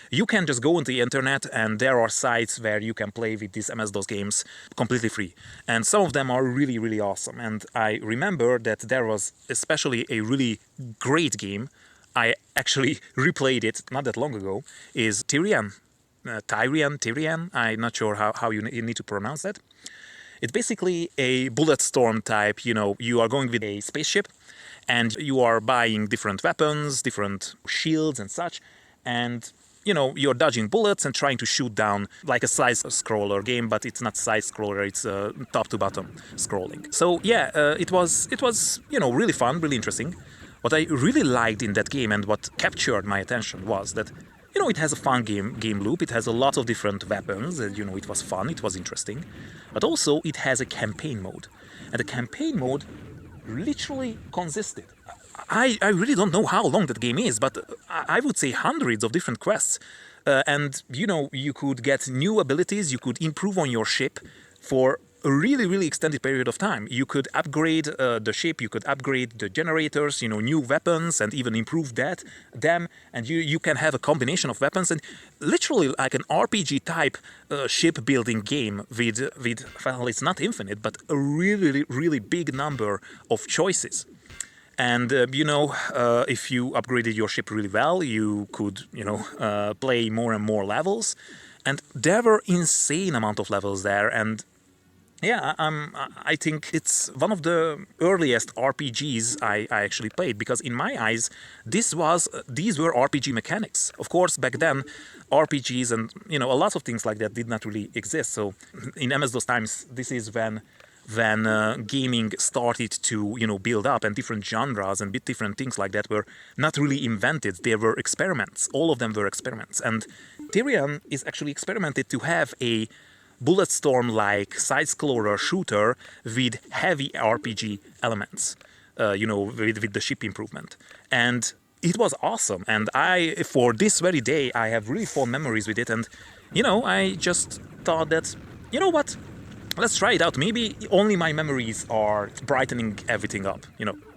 You can just go on the internet and there are sites where you can play with these MS-DOS games completely free. And some of them are really, really awesome. And I remember that there was especially a really great game. I actually replayed it not that long ago, is Tyrian. Tyrian. I'm not sure how you need to pronounce that. It's basically a bullet storm type. You are going with a spaceship and you are buying different weapons, different shields and such. And you're dodging bullets and trying to shoot down like a side-scroller game, but it's not side-scroller, it's top-to-bottom scrolling. So yeah, it was really fun, really interesting. What I really liked in that game and what captured my attention was that it has a fun game loop. It has a lot of different weapons. It was fun. It was interesting, but also it has a campaign mode, and the campaign mode literally consisted. I really don't know how long that game is, but I would say hundreds of different quests. And you could get new abilities, you could improve on your ship for a really, really extended period of time. You could upgrade the ship, you could upgrade the generators, new weapons, and even improve them. And you can have a combination of weapons, and literally like an RPG type shipbuilding game with, well, it's not infinite, but a really, really big number of choices. And if you upgraded your ship really well, you could play more and more levels, and there were insane amount of levels there. And yeah, I think it's one of the earliest RPGs I actually played, because in my eyes these were RPG mechanics. Of course, back then RPGs and a lot of things like that did not really exist. So in MS-DOS times, this is when gaming started to build up, and different genres and different things like that were not really invented. They were experiments. All of them were experiments. And Tyrian is actually experimented to have a Bulletstorm-like side-scroller shooter with heavy RPG elements, with the ship improvement. And it was awesome. And for this very day, I have really fond memories with it. And, I just thought that, what? Let's try it out. Maybe only my memories are brightening everything up.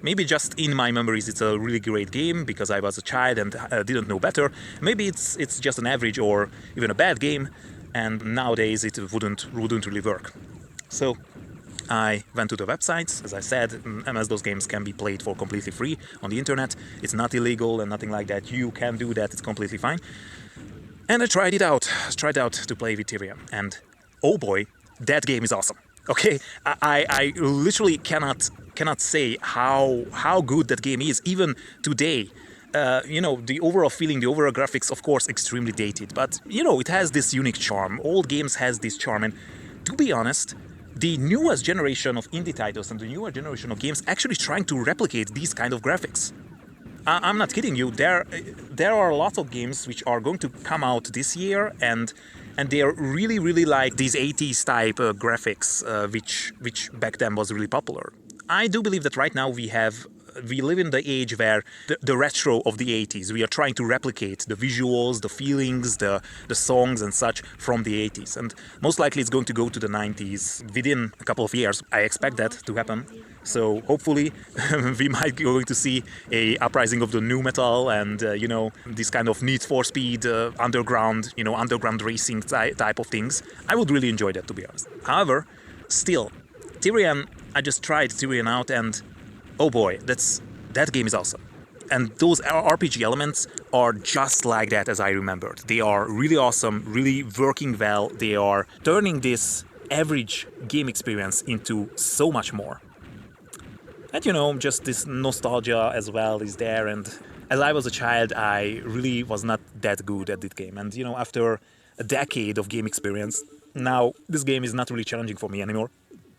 Maybe just in my memories it's a really great game because I was a child and didn't know better. Maybe it's just an average or even a bad game, and nowadays it wouldn't really work. So I went to the websites. As I said, MS-DOS games can be played for completely free on the internet. It's not illegal and nothing like that. You can do that. It's completely fine. And I tried it out. To play with Tyrian, and oh boy, that game is awesome. Okay, I literally cannot say how good that game is even today. The overall feeling, the overall graphics, of course, extremely dated, but it has this unique charm. Old games has this charm, and to be honest, the newest generation of indie titles and the newer generation of games actually trying to replicate these kind of graphics. I'm not kidding you. There are lots of games which are going to come out this year, and they are really, really like these 80s type graphics, which back then was really popular. I do believe that right now we live in the age where the retro of the 80s, we are trying to replicate the visuals, the feelings, the songs and such from the 80s. And most likely it's going to go to the 90s within a couple of years. I expect that to happen. So hopefully we might be going to see a uprising of the new metal and, this kind of Need for Speed, underground racing type of things. I would really enjoy that, to be honest. However, still, Tyrian, I just tried Tyrian out, and oh boy, that game is awesome. And those RPG elements are just like that as I remembered. They are really awesome, really working well. They are turning this average game experience into so much more. And just this nostalgia as well is there. And as I was a child, I really was not that good at this game. And after a decade of game experience, now this game is not really challenging for me anymore.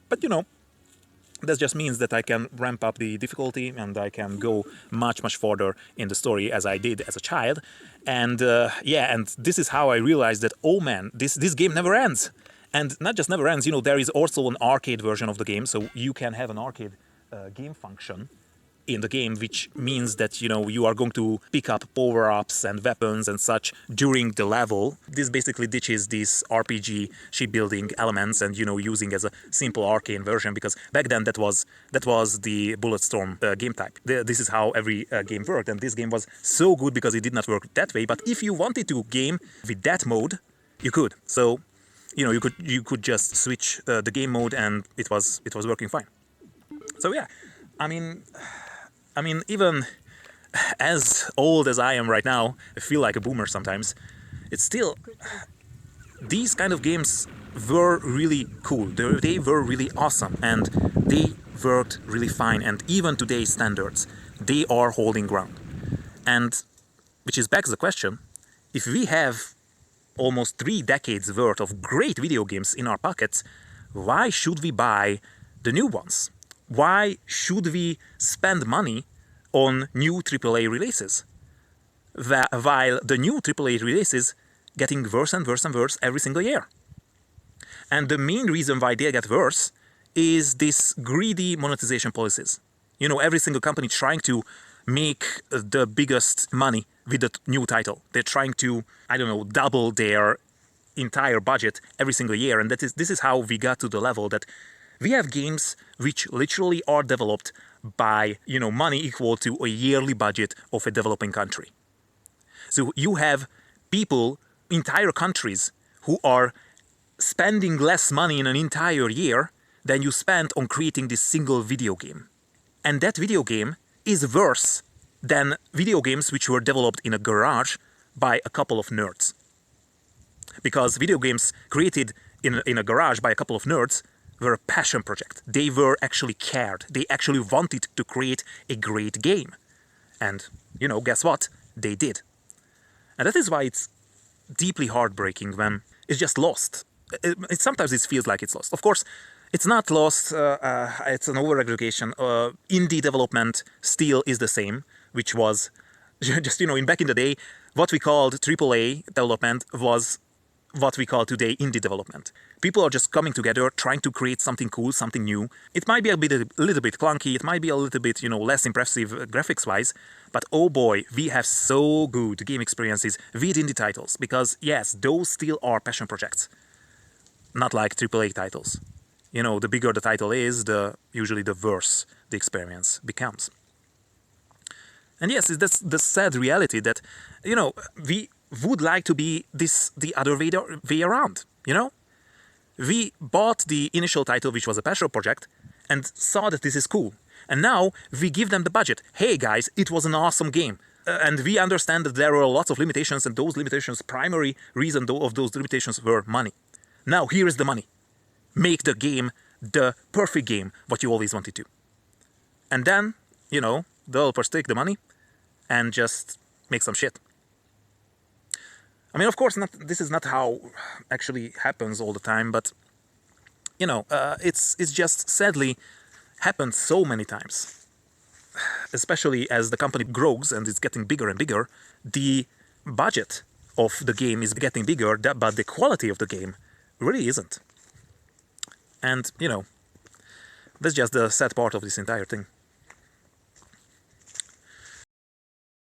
But that just means that I can ramp up the difficulty and I can go much, much further in the story as I did as a child. And and this is how I realized that, oh man, this game never ends. And not just never ends, there is also an arcade version of the game, so you can have an arcade game function in the game, which means that, you know, you are going to pick up power-ups and weapons and such during the level. This basically ditches these RPG shipbuilding elements and, you know, using as a simple arcane version, because back then that was the Bulletstorm game type. This is how every game worked, and this game was so good because it did not work that way. But if you wanted to game with that mode, you could. So, you know, you could just switch the game mode, and it was working fine. So yeah, I mean, even as old as I am right now, I feel like a boomer sometimes. It's still, these kind of games were really cool. They were really awesome, and they worked really fine. And even today's standards, they are holding ground. And which is begs the question: if we have almost 3 decades worth of great video games in our pockets, why should we buy the new ones? Why should we spend money on new AAA releases, while the new AAA releases getting worse and worse and worse every single year? And the main reason why they get worse is this greedy monetization policies. You know, every single company trying to make the biggest money with the new title. They're trying to, I don't know, double their entire budget every single year. And this is how we got to the level that we have games which literally are developed by, you know, money equal to a yearly budget of a developing country. So you have people, entire countries, who are spending less money in an entire year than you spent on creating this single video game. And that video game is worse than video games which were developed in a garage by a couple of nerds. Because video games created in a garage by a couple of nerds were a passion project. They were actually cared. They actually wanted to create a great game. And, you know, guess what? They did. And that is why it's deeply heartbreaking when it's just lost. Sometimes it feels like it's lost. Of course, it's not lost. It's an over-aggregation. Indie development still is the same, which was just, you know, back in the day, what we called AAA development was what we call today indie development. People are just coming together, trying to create something cool, something new. It might be a little bit clunky, it might be a little bit, you know, less impressive graphics-wise, but oh boy, we have so good game experiences with indie titles, because yes, those still are passion projects, not like AAA titles. You know, the bigger the title is, usually the worse the experience becomes. And yes, that's the sad reality that, you know, we would like to be the other way around, you know? We bought the initial title, which was a passion project, and saw that this is cool. And now we give them the budget. Hey guys, it was an awesome game. And we understand that there were lots of limitations, and those limitations, primary reason of those limitations were money. Now here is the money. Make the game the perfect game, what you always wanted to. And then, you know, developers take the money and just make some shit. I mean, of course, this is not how actually happens all the time, but, you know, it's just sadly happened so many times. Especially as the company grows and it's getting bigger and bigger, the budget of the game is getting bigger, but the quality of the game really isn't. And, you know, that's just the sad part of this entire thing.